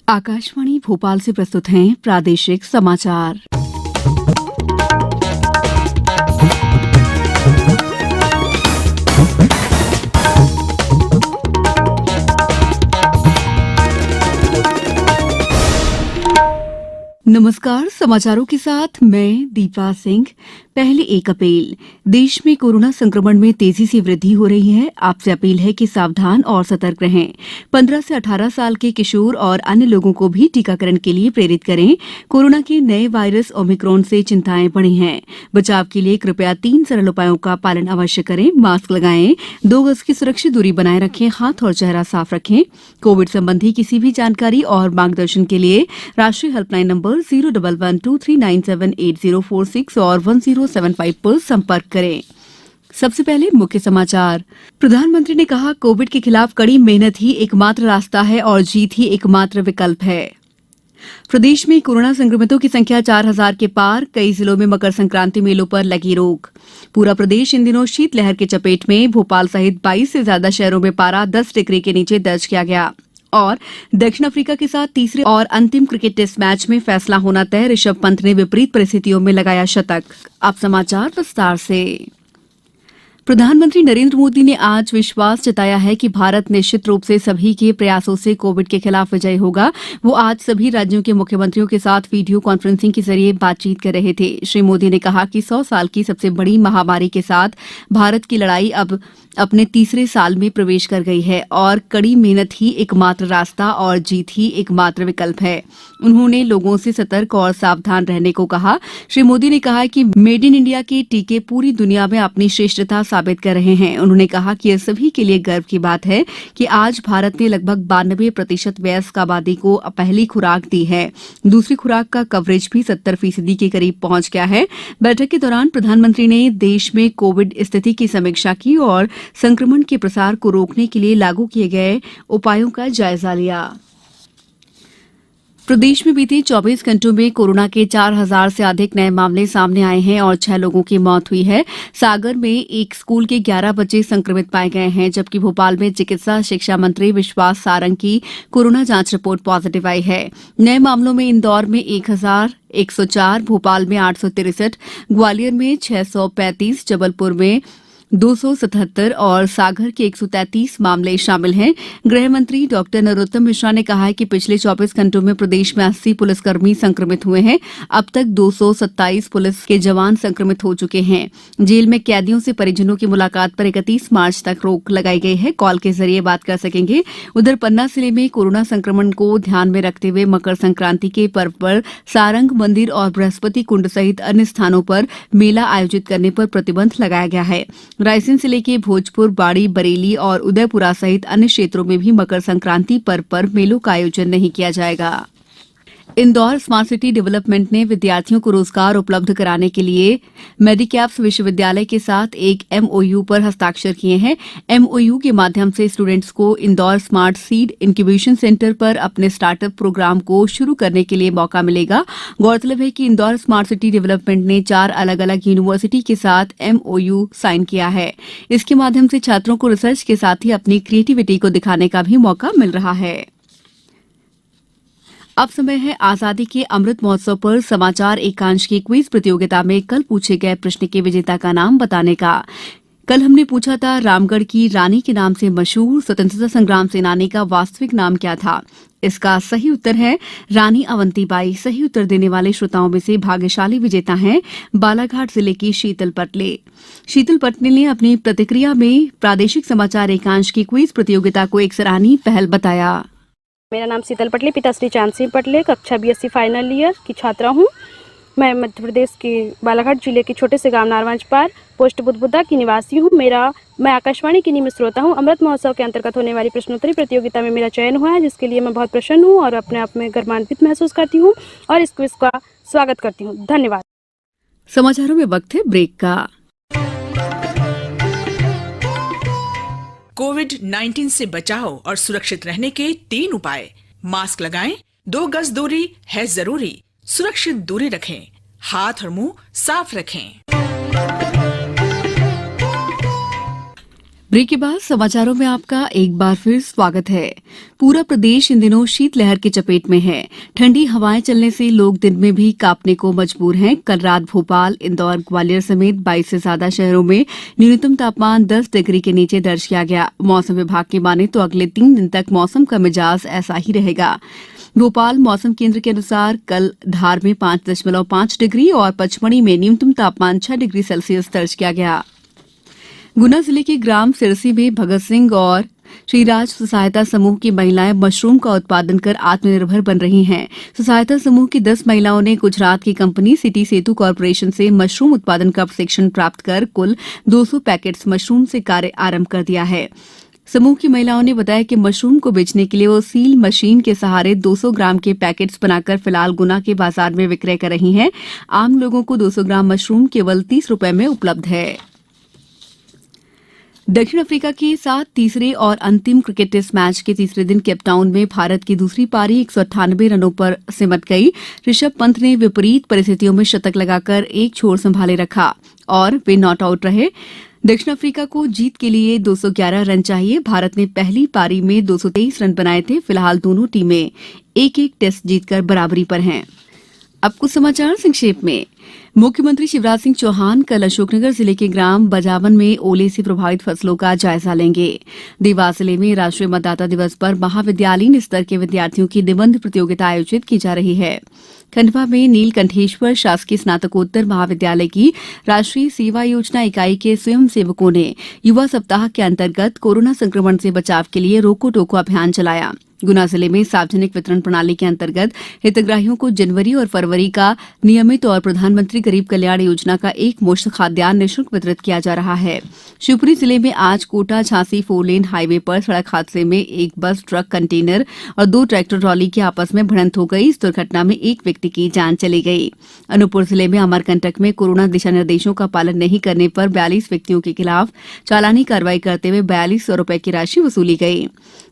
आकाशवाणी भोपाल से प्रस्तुत हैं प्रादेशिक समाचार। नमस्कार, समाचारों के साथ मैं दीपा सिंह। पहले 1 अप्रैल देश में कोरोना संक्रमण में तेजी से वृद्धि हो रही है। आपसे अपील है कि सावधान और सतर्क रहें। 15 से 18 साल के किशोर और अन्य लोगों को भी टीकाकरण के लिए प्रेरित करें। कोरोना के नए वायरस ओमिक्रॉन से चिंताएं बढ़ी हैं। बचाव के लिए कृपया 3 सरल उपायों का पालन अवश्य करें। मास्क लगाएं, 2 गज की सुरक्षित दूरी बनाए रखें, हाथ और चेहरा साफ रखें। कोविड संबंधी किसी भी जानकारी और मार्गदर्शन के लिए राष्ट्रीय हेल्पलाइन नंबर 01123978046 और 1075 पर संपर्क करें। सबसे पहले मुख्य समाचार। प्रधानमंत्री ने कहा, कोविड के खिलाफ कड़ी मेहनत ही एकमात्र रास्ता है और जीत ही एकमात्र विकल्प है। प्रदेश में कोरोना संक्रमितों की संख्या 4000 के पार। कई जिलों में मकर संक्रांति मेलों पर लगी रोक। पूरा प्रदेश इन दिनों शीतलहर के चपेट में। भोपाल सहित 22 से ज्यादा शहरों में पारा 10 डिग्री के नीचे दर्ज किया गया। और दक्षिण अफ्रीका के साथ तीसरे और अंतिम क्रिकेट टेस्ट मैच में फैसला होना तय। ऋषभ पंत ने विपरीत परिस्थितियों में लगाया शतक। अब समाचार विस्तार से। प्रधानमंत्री नरेंद्र मोदी ने आज विश्वास जताया है कि भारत निश्चित रूप से सभी के प्रयासों से कोविड के खिलाफ विजयी होगा। वो आज सभी राज्यों के मुख्यमंत्रियों के साथ वीडियो कॉन्फ्रेंसिंग के जरिए बातचीत कर रहे थे। श्री मोदी ने कहा कि 100 साल की सबसे बड़ी महामारी के साथ भारत की लड़ाई अब अपने तीसरे साल में प्रवेश कर गई है और कड़ी मेहनत ही एकमात्र रास्ता और जीत ही एकमात्र विकल्प है। उन्होंने लोगों से सतर्क और सावधान रहने को कहा। श्री मोदी ने कहा कि मेड इन इंडिया के टीके पूरी दुनिया में अपनी श्रेष्ठता साबित कर रहे हैं। उन्होंने कहा कि यह सभी के लिए गर्व की बात है कि आज भारत ने लगभग 92% वयस्क आबादी को पहली खुराक दी है। दूसरी खुराक का कवरेज भी 70% के करीब पहुंच गया है। बैठक के दौरान प्रधानमंत्री ने देश में कोविड स्थिति की समीक्षा की और संक्रमण के प्रसार को रोकने के लिए लागू किए गए उपायों का जायजा लिया। प्रदेश में बीते 24 घंटों में कोरोना के 4000 से अधिक नए मामले सामने आए हैं और 6 लोगों की मौत हुई है। सागर में एक स्कूल के 11 बच्चे संक्रमित पाए गए हैं, जबकि भोपाल में चिकित्सा शिक्षा मंत्री विश्वास सारंग की कोरोना जांच रिपोर्ट पॉजिटिव आई है। नए मामलों में इंदौर में 1104, भोपाल में 863, ग्वालियर में 635, जबलपुर में 277 और सागर के 133 मामले शामिल हैं। गृह मंत्री डॉक्टर नरोत्तम मिश्रा ने कहा है कि पिछले 24 घंटों में प्रदेश में 80 पुलिसकर्मी संक्रमित हुए हैं। अब तक 227 पुलिस के जवान संक्रमित हो चुके हैं। जेल में कैदियों से परिजनों की मुलाकात पर 31 मार्च तक रोक लगाई गई है। कॉल के जरिए बात कर सकेंगे। उधर पन्ना जिले में कोरोना संक्रमण को ध्यान में रखते हुए मकर संक्रांति के पर्व पर सारंग मंदिर और बृहस्पति कुंड सहित अन्य स्थानों पर मेला आयोजित करने पर प्रतिबंध लगाया गया है। रायसेन जिले के भोजपुर, बाड़ी, बरेली और उदयपुरा सहित अन्य क्षेत्रों में भी मकर संक्रांति पर्व पर मेलों का आयोजन नहीं किया जाएगा। इंदौर स्मार्ट सिटी डेवलपमेंट ने विद्यार्थियों को रोजगार उपलब्ध कराने के लिए मेडिकैप्स विश्वविद्यालय के साथ एक एमओयू पर हस्ताक्षर किए हैं। एमओयू के माध्यम से स्टूडेंट्स को Indore smart seed incubation centre पर अपने स्टार्टअप प्रोग्राम को शुरू करने के लिए मौका मिलेगा। गौरतलब है कि इंदौर स्मार्ट सिटी डेवलपमेंट ने 4 अलग अलग यूनिवर्सिटी के साथ एमओयू साइन किया है। इसके माध्यम से छात्रों को रिसर्च के साथ ही अपनी क्रिएटिविटी को दिखाने का भी मौका मिल रहा है। अब समय है आजादी के अमृत महोत्सव पर समाचार एकांश की क्विज प्रतियोगिता में कल पूछे गए प्रश्न के विजेता का नाम बताने का। कल हमने पूछा था, रामगढ़ की रानी के नाम से मशहूर स्वतंत्रता संग्राम सेनानी का वास्तविक नाम क्या था? इसका सही उत्तर है रानी अवंतीबाई। सही उत्तर देने वाले श्रोताओं में से भाग्यशाली विजेता हैं बालाघाट जिले की शीतल पटले। शीतल पटले ने अपनी प्रतिक्रिया में प्रादेशिक समाचार एकांश की क्विज प्रतियोगिता को एक सराहनीय पहल बताया। मेरा नाम शीतल पटले, पिताश्री चांद सिंह पटले, कक्षा BSc फाइनल ईयर की छात्रा हूँ। मैं मध्य प्रदेश के बालाघाट जिले के छोटे से गांव नारवांज पार पोस्ट बुदबुदा की निवासी हूँ। मैं आकाशवाणी की नियमित श्रोता हूँ। अमृत महोत्सव के अंतर्गत होने वाली प्रश्नोत्तरी प्रतियोगिता में मेरा चयन हुआ है, जिसके लिए मैं बहुत प्रसन्न हूँ और अपने आप में गर्वान्वित महसूस करती हूँ और इस क्विज का स्वागत करती हूँ। धन्यवाद। समाचारों में वक्त है ब्रेक का। कोविड-19 से बचाव और सुरक्षित रहने के 3 उपाय। मास्क लगाएं, 2 गज दूरी है जरूरी, सुरक्षित दूरी रखें, हाथ और मुंह साफ रखें। ब्रेक के बाद समाचारों में आपका एक बार फिर स्वागत है। पूरा प्रदेश इन दिनों शीतलहर की चपेट में है। ठंडी हवाएं चलने से लोग दिन में भी कांपने को मजबूर हैं। कल रात भोपाल, इंदौर, ग्वालियर समेत 22 से ज्यादा शहरों में न्यूनतम तापमान 10 डिग्री के नीचे दर्ज किया गया। मौसम विभाग की माने तो अगले 3 दिन तक मौसम का मिजाज ऐसा ही रहेगा। भोपाल मौसम केंद्र के अनुसार कल धार में 5.5 डिग्री और पचमढ़ी में न्यूनतम तापमान 6 डिग्री सेल्सियस दर्ज किया गया। गुना जिले के ग्राम सिरसी में भगत सिंह और श्रीराज स्वसहायता समूह की महिलाएं मशरूम का उत्पादन कर आत्मनिर्भर बन रही हैं। स्वसहायता समूह की 10 महिलाओं ने गुजरात की कंपनी सिटी सेतु कॉर्पोरेशन से मशरूम उत्पादन का प्रशिक्षण प्राप्त कर कुल 200 पैकेट्स मशरूम से कार्य आरंभ कर दिया है। समूह की महिलाओं ने बताया कि मशरूम को बेचने के लिए वो सील मशीन के सहारे 200 ग्राम के पैकेट्स बनाकर फिलहाल गुना के बाजार में विक्रय कर रही हैं। आम लोगों को 200 ग्राम मशरूम केवल 30 रुपए में उपलब्ध है। दक्षिण अफ्रीका के साथ तीसरे और अंतिम क्रिकेट टेस्ट मैच के तीसरे दिन केपटाउन में भारत की दूसरी पारी 198 रनों पर सिमट गई। ऋषभ पंत ने विपरीत परिस्थितियों में शतक लगाकर एक छोर संभाले रखा और वे नॉट आउट रहे। दक्षिण अफ्रीका को जीत के लिए 211 रन चाहिए। भारत ने पहली पारी में 223 रन बनाए थे। फिलहाल दोनों टीमें एक-एक टेस्ट जीतकर बराबरी पर हैं। अब कुछ समाचार संक्षेप में। मुख्यमंत्री शिवराज सिंह चौहान कल अशोकनगर जिले के ग्राम बजावन में ओले से प्रभावित फसलों का जायजा लेंगे। देवास जिले में राष्ट्रीय मतदाता दिवस पर महाविद्यालयीन स्तर के विद्यार्थियों की निबंध प्रतियोगिता आयोजित की जा रही है। खंडवा में नीलकंठेश्वर शासकीय स्नातकोत्तर महाविद्यालय की राष्ट्रीय सेवा योजना इकाई के स्वयंसेवकों ने युवा सप्ताह के अंतर्गत कोरोना संक्रमण से बचाव के लिए रोको टोको अभियान चलाया। गुना जिले में सार्वजनिक वितरण प्रणाली के अंतर्गत हितग्राहियों को जनवरी और फरवरी का नियमित और प्रधानमंत्री गरीब कल्याण योजना का एक मुश्त खाद्यान्न निःशुल्क वितरित किया जा रहा है। शिवपुरी जिले में आज कोटा झांसी 4 लेन हाईवे पर सड़क हादसे में एक बस, ट्रक, कंटेनर और 2 ट्रैक्टर ट्रॉली की आपस में भिड़ंत हो गई। इस दुर्घटना में एक व्यक्ति की जान चली गई। अनूपपुर जिले में अमरकंटक में कोरोना दिशा निर्देशों का पालन नहीं करने पर 42 व्यक्तियों के खिलाफ चालानी कार्रवाई करते हुए 4200 रुपए की राशि वसूली गई।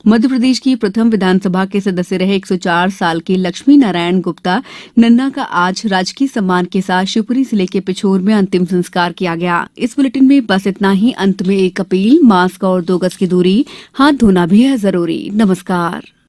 मध्य प्रदेश की प्रथम विधानसभा के सदस्य रहे 104 साल के लक्ष्मी नारायण गुप्ता नन्ना का आज राजकीय सम्मान के साथ शिवपुरी जिले के पिछोर में अंतिम संस्कार किया गया। इस बुलेटिन में बस इतना ही। अंत में एक अपील, मास्क और 2 गज की दूरी, हाथ धोना भी है जरूरी। नमस्कार।